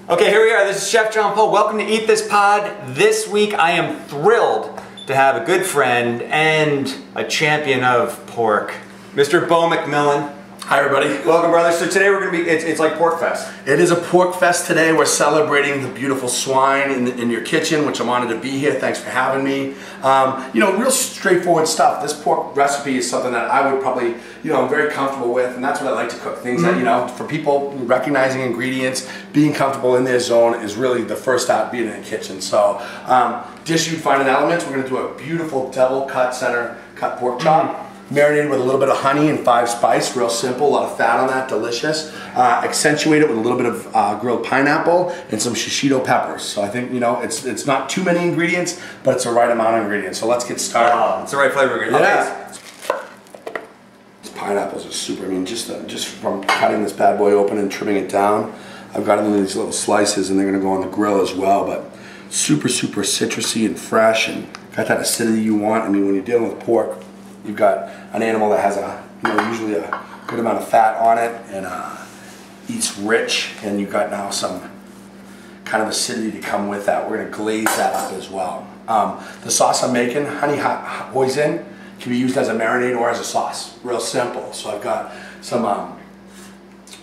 Okay, here we are. This is Chef Jon-Paul. Welcome to Eat This Pod. This week I am thrilled to have a good friend and a champion of pork, Mr. Beau MacMillan. Hi everybody. Welcome, brother. So today we're going to be, it's like Pork Fest. It is a pork fest today. We're celebrating the beautiful swine in your kitchen, which I'm honored to be here. Thanks for having me. You know, real straightforward stuff. This pork recipe is something that I would probably, I'm very comfortable with, and that's what I like to cook. Things that, for people, recognizing ingredients, being comfortable in their zone is really the first step being in the kitchen. So, dish you'd find in elements, we're going to do a beautiful double cut center cut pork chop. Marinated with a little bit of honey and 5 spice, real simple, a lot of fat on that, delicious. Accentuate it with a little bit of grilled pineapple and some shishito peppers. So I think, it's not too many ingredients, but it's the right amount of ingredients. So let's get started. It's the right flavor. Yeah. These pineapples are super. I mean, just from cutting this bad boy open and trimming it down, I've got them in these little slices and they're gonna go on the grill as well, but super, super citrusy and fresh and got that acidity you want. I mean, when you're dealing with pork, you've got an animal that has usually a good amount of fat on it and eats rich, and you've got now some kind of acidity to come with that. We're gonna glaze that up as well. The sauce I'm making, honey hoisin, can be used as a marinade or as a sauce. Real simple. So I've got some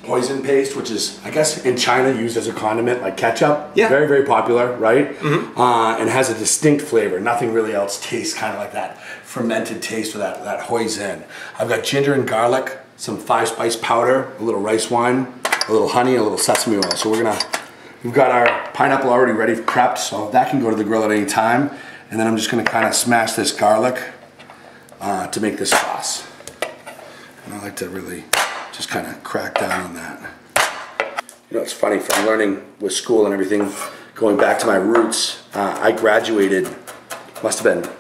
hoisin paste, which is, I guess, in China used as a condiment like ketchup. Yeah. Very, very popular, right? And has a distinct flavor. Nothing really else tastes kind of like that fermented taste of that hoisin. I've got ginger and garlic, some 5 spice powder, a little rice wine, a little honey, a little sesame oil. So we've got our pineapple already ready prepped, so that can go to the grill at any time. And then I'm just gonna kind of smash this garlic to make this sauce. And I like to really just kind of crack down on that. It's funny, from learning with school and everything, going back to my roots, I graduated, must have been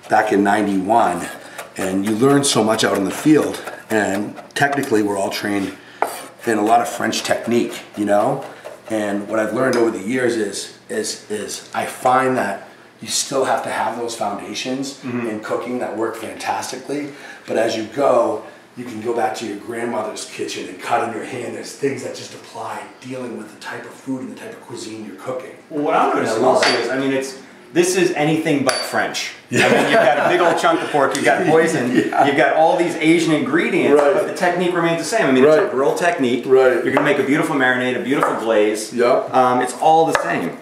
back in '91, and you learn so much out in the field, and technically we're all trained in a lot of French technique, and what I've learned over the years is I find that you still have to have those foundations in cooking that work fantastically, but as you go, you can go back to your grandmother's kitchen and cut in your hand. There's things that just apply dealing with the type of food and the type of cuisine you're cooking. Well, what I'm noticing also is, this is anything but French. Yeah. I mean, you've got a big old chunk of pork, you've got hoisin, you've got all these Asian ingredients, but the technique remains the same. I mean, it's a grill technique. You're gonna make a beautiful marinade, a beautiful glaze. It's all the same.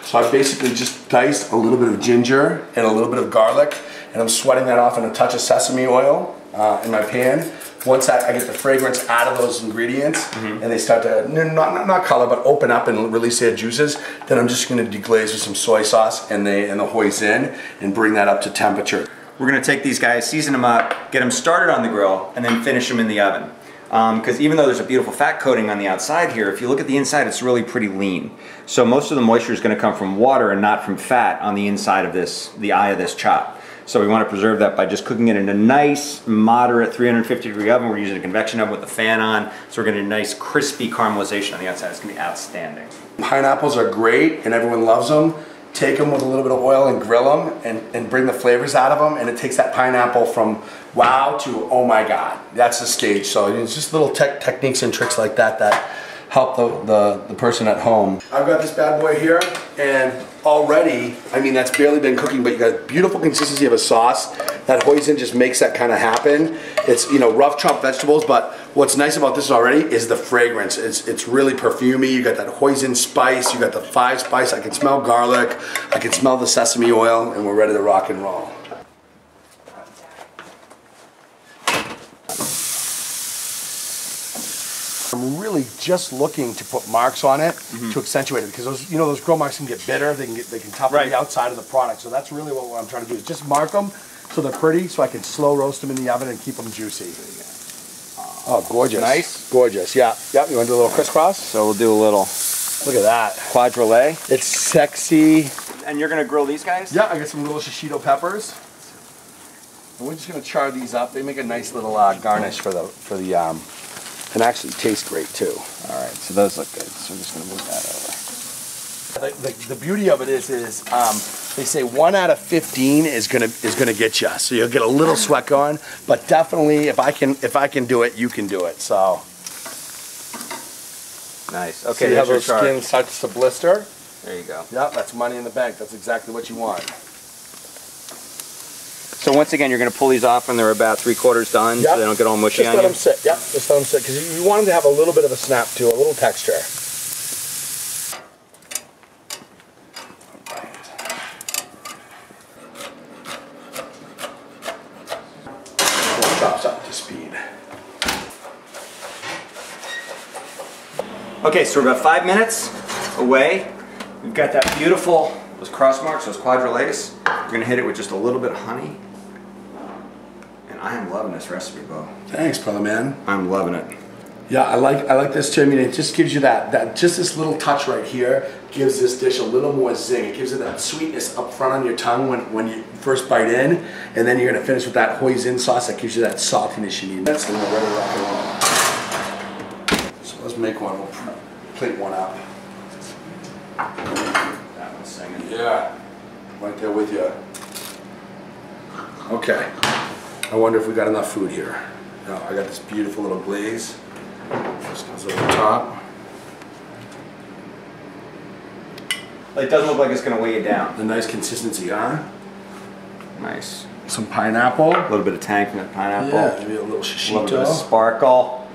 So I basically just diced a little bit of ginger and a little bit of garlic, and I'm sweating that off in a touch of sesame oil in my pan. Once I get the fragrance out of those ingredients and they start to, not color, but open up and release their juices, then I'm just gonna deglaze with some soy sauce and the hoisin and bring that up to temperature. We're gonna take these guys, season them up, get them started on the grill, and then finish them in the oven. Because even though there's a beautiful fat coating on the outside here, if you look at the inside, it's really pretty lean. So most of the moisture is gonna come from water and not from fat on the inside of the eye of this chop. So we want to preserve that by just cooking it in a nice, moderate 350-degree oven. We're using a convection oven with the fan on, so we're getting a nice crispy caramelization on the outside. It's going to be outstanding. Pineapples are great, and everyone loves them. Take them with a little bit of oil and grill them, and bring the flavors out of them, and it takes that pineapple from wow to oh my god. That's the stage. So it's just little techniques and tricks like that that help the person at home. I've got this bad boy here, and already, I mean, that's barely been cooking, but you got a beautiful consistency of a sauce. That hoisin just makes that kind of happen. It's, rough chopped vegetables, but what's nice about this already is the fragrance. It's really perfumey. You got that hoisin spice, you got the 5 spice. I can smell garlic, I can smell the sesame oil, and we're ready to rock and roll. I'm really just looking to put marks on it to accentuate it, because those grill marks can get bitter, they can toughen the outside of the product. So that's really what I'm trying to do, is just mark them so they're pretty, so I can slow roast them in the oven and keep them juicy. Oh, gorgeous. Nice. Gorgeous, yeah. Yep, you want to do a little crisscross? So we'll do a little, look at that. Quadrille. It's sexy. And you're going to grill these guys? Yeah, I got some little shishito peppers. And we're just going to char these up. They make a nice little garnish for the and actually taste great too. All right, so those look good. So I'm just going to move that over. The beauty of it is they say 1 out of 15 is gonna get you. So you'll get a little sweat going, but definitely if I can do it, you can do it. So Nice. Okay, Okay, see how there's your those chart. skins touch the blister? There you go. Yep, that's money in the bank. That's exactly what you want. So once again, you're going to pull these off when they're about 3/4 done, so they don't get all mushy just on let you? them sit. Yep, just let them sit, because you want them to have a little bit of a snap to a little texture. Chops up to speed. Okay, so we're about 5 minutes away. We've got that beautiful, those cross marks, those quadrilates. We're gonna hit it with just a little bit of honey. And I am loving this recipe, Beau. Thanks, brother man. I'm loving it. Yeah, I like this too. I mean, it just gives you that just this little touch right here gives this dish a little more zing. It gives it that sweetness up front on your tongue when you first bite in, and then you're gonna finish with that hoisin sauce that gives you that saltiness you need. That's gonna be ready to rock and roll. So let's make one. We'll plate one up. That one's singing. Yeah, right there with you. Okay, I wonder if we got enough food here. No, I got this beautiful little glaze. Just goes over the top. It doesn't look like it's going to weigh you down. The nice consistency, huh? Nice. Some pineapple. A little bit of tang from that pineapple. Yeah, maybe a little A shishito. little bit of sparkle.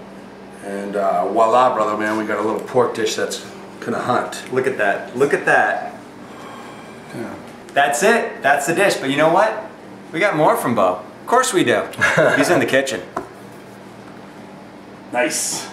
And voila, brother man, we got a little pork dish that's gonna hunt. Look at that. Look at that. Yeah. That's it. That's the dish. But you know what? We got more from Beau. Of course we do. He's in the kitchen. Nice.